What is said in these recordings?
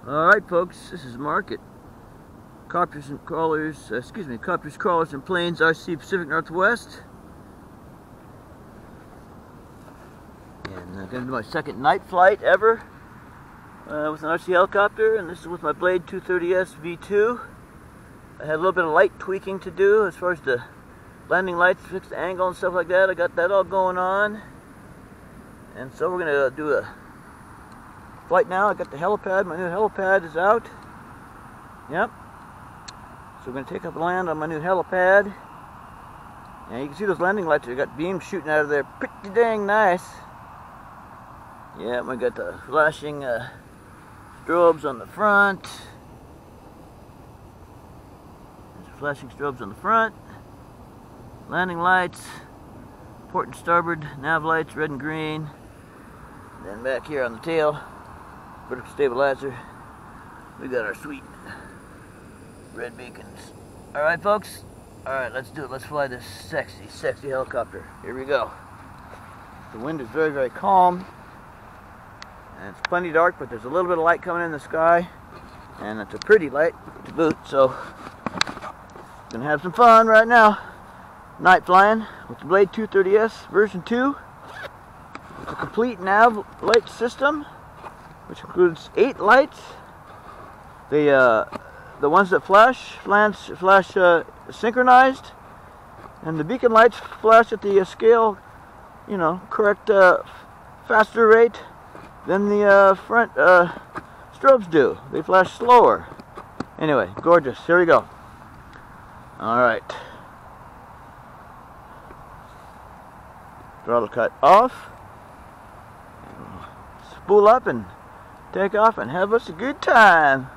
Alright folks, this is Mark at Copters, Crawlers and Planes, RC Pacific Northwest. And I'm going to do my second night flight ever with an RC helicopter, and this is with my Blade 230S V2. I had a little bit of light tweaking to do as far as the landing lights, fix the angle and stuff like that. I got that all going on. And so we're going to do a flight now. I got the helipad. My new helipad is out. Yep. So we're going to take up land on my new helipad. And you can see those landing lights. They got beams shooting out of there. Pretty dang nice. Yeah, we got the flashing strobes on the front. There's flashing strobes on the front. Landing lights. Port and starboard nav lights, red and green. Then back here on the tail, vertical stabilizer, we got our sweet red beacons. Alright folks, alright, let's do it. Let's fly this sexy helicopter. Here we go. The wind is very, very calm, and it's plenty dark, but there's a little bit of light coming in the sky, and it's a pretty light to boot, so gonna have some fun right now. Night flying with the Blade 230S version 2. It's a complete nav light system, which includes 8 lights. The ones that flash synchronized, and the beacon lights flash at the scale, you know, correct faster rate than the front strobes do. They flash slower. Anyway, gorgeous. Here we go. All right. Throttle cut off. Spool up and take off and have us a good time.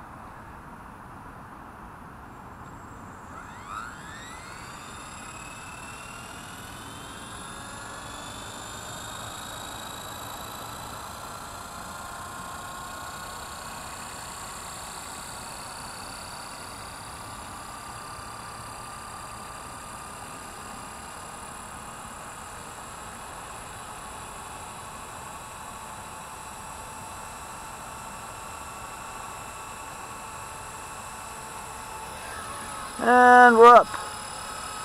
And we're up.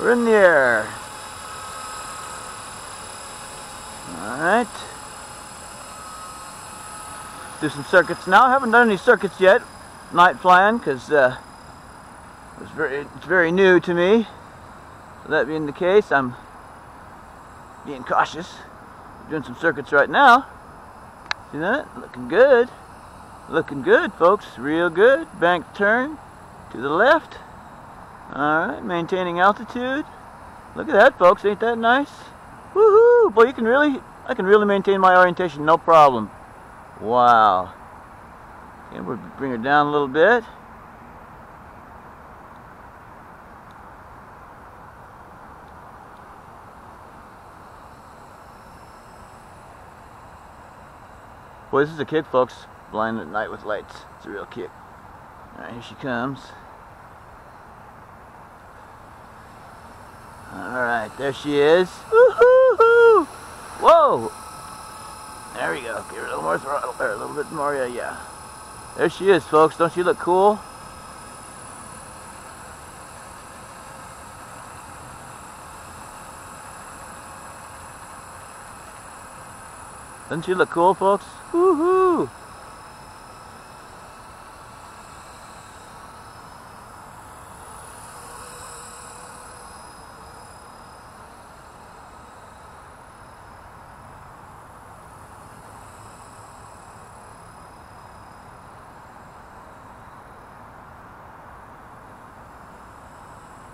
We're in the air. Alright. Do some circuits now. I haven't done any circuits yet, night flying, because it's very new to me. So that being the case, I'm being cautious. Doing some circuits right now. See that? Looking good. Looking good, folks. Real good. Bank turn to the left. Alright, maintaining altitude. Look at that, folks. Ain't that nice? Woohoo! Boy, I can really maintain my orientation, no problem. Wow. Okay, we'll bring her down a little bit. Boy, this is a kick, folks. Flying at night with lights. It's a real kick. Alright, here she comes. Alright, there she is. Woo-hoo-hoo! Whoa! There we go. Give her a little more throttle there, a little bit more, yeah. There she is, folks. Don't she look cool? Doesn't she look cool, folks? Woohoo!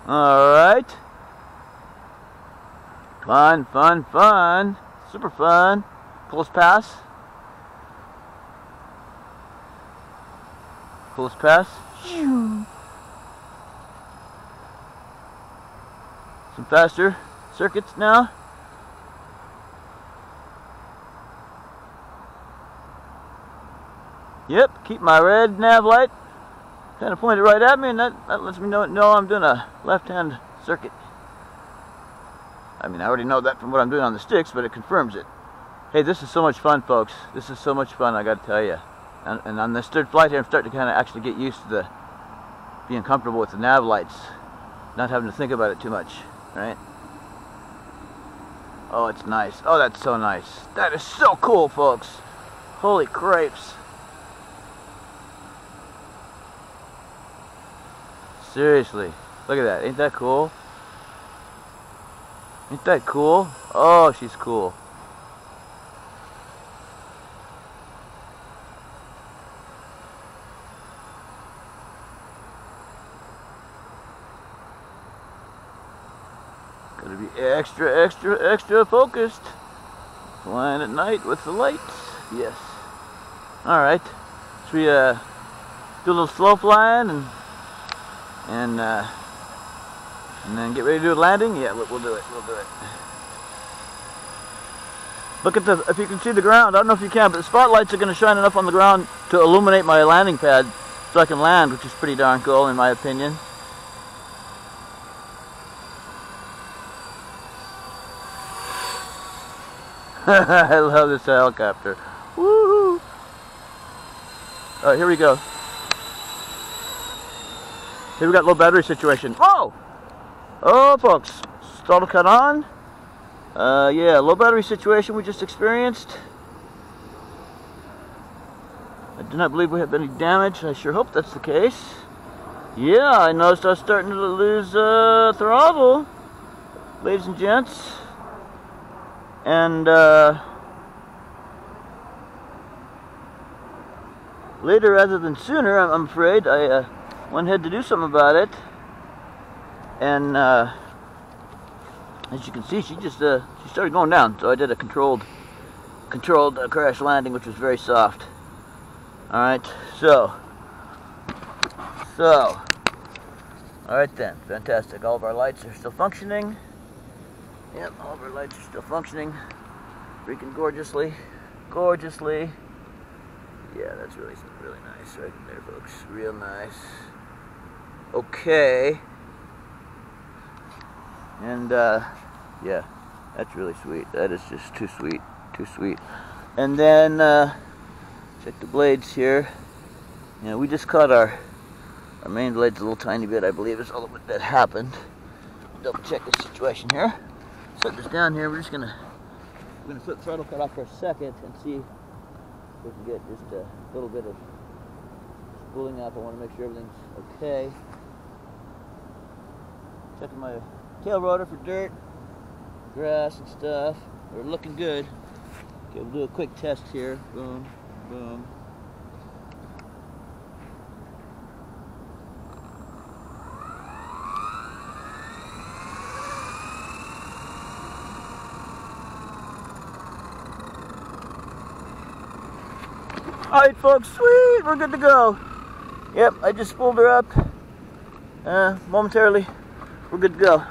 Alright. Fun, fun, fun. Super fun. Close pass. Close pass. Some faster circuits now. Yep, keep my red nav light kind of pointed right at me, and that lets me know I'm doing a left-hand circuit. I mean, I already know that from what I'm doing on the sticks, but it confirms it. Hey, this is so much fun, folks. This is so much fun, I gotta tell you. And on this third flight here, I'm starting to kind of actually get used to being comfortable with the nav lights, not having to think about it too much, right? Oh, it's nice. Oh, that's so nice. That is so cool, folks. Holy crapes. Seriously, look at that. Ain't that cool? Ain't that cool? Oh, she's cool. Gotta be extra focused. Flying at night with the lights. Yes. Alright. Should we do a little slow flying and then get ready to do a landing? Yeah, we'll do it. We'll do it. Look at if you can see the ground. I don't know if you can, but the spotlights are going to shine enough on the ground to illuminate my landing pad so I can land, which is pretty darn cool in my opinion. I love this helicopter. Woohoo! Alright, here we go. Here we got low battery situation. Oh! Oh, folks. Throttle cut on. Yeah, low battery situation we just experienced. I do not believe we have any damage. I sure hope that's the case. Yeah, I noticed I was starting to lose throttle, ladies and gents. And later rather than sooner, I'm afraid, I went ahead to do something about it. And as you can see, she started going down. So I did a controlled crash landing, which was very soft. All right, so all right then, fantastic. All of our lights are still functioning. Yep, all of our lights are still functioning. Freaking gorgeously. Yeah, that's really nice right there, folks. Real nice. Okay. And yeah, that's really sweet. That is just too sweet. And then check the blades here. You know, we just caught our main blades a little tiny bit, I believe is all that happened. Double check the situation here. Set this down here. We're gonna flip throttle cut off for a second and see if we can get just a little bit of spooling up. I want to make sure everything's okay. Checking my tail rotor for dirt, grass and stuff. We're looking good. Okay, we'll do a quick test here. Boom, boom. Alright folks, sweet, we're good to go. Yep, I just spooled her up momentarily. We're good to go.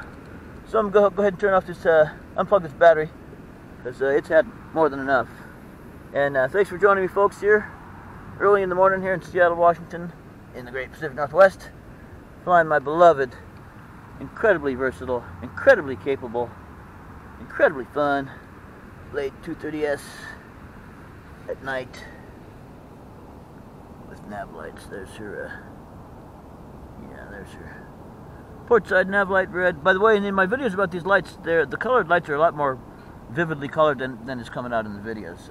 So I'm going to go ahead and turn off this, unplug this battery, because it's had more than enough. And thanks for joining me folks here, early in the morning here in Seattle, Washington, in the great Pacific Northwest, flying my beloved, incredibly versatile, incredibly capable, incredibly fun, Blade 230S at night. With nav lights. There's her, yeah, there's her port side nav light red. By the way, in my videos about these lights, the colored lights are a lot more vividly colored than is coming out in the videos.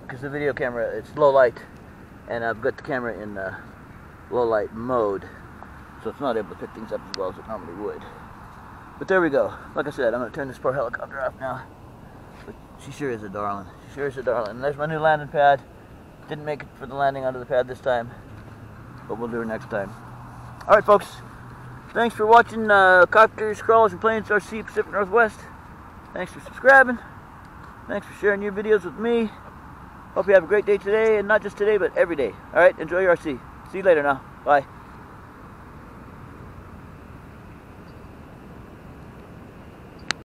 Because the video camera, it's low light, and I've got the camera in low light mode, so it's not able to pick things up as well as it normally would. But there we go. Like I said, I'm going to turn this poor helicopter off now. But she sure is a darling. She sure is a darling. And there's my new landing pad. Didn't make it for the landing onto the pad this time, but we'll do it next time. Alright folks, thanks for watching Copters, Crawlers, and Planes RC Pacific Northwest. Thanks for subscribing. Thanks for sharing your videos with me. Hope you have a great day today, and not just today, but every day. Alright, enjoy your RC. See you later now. Bye.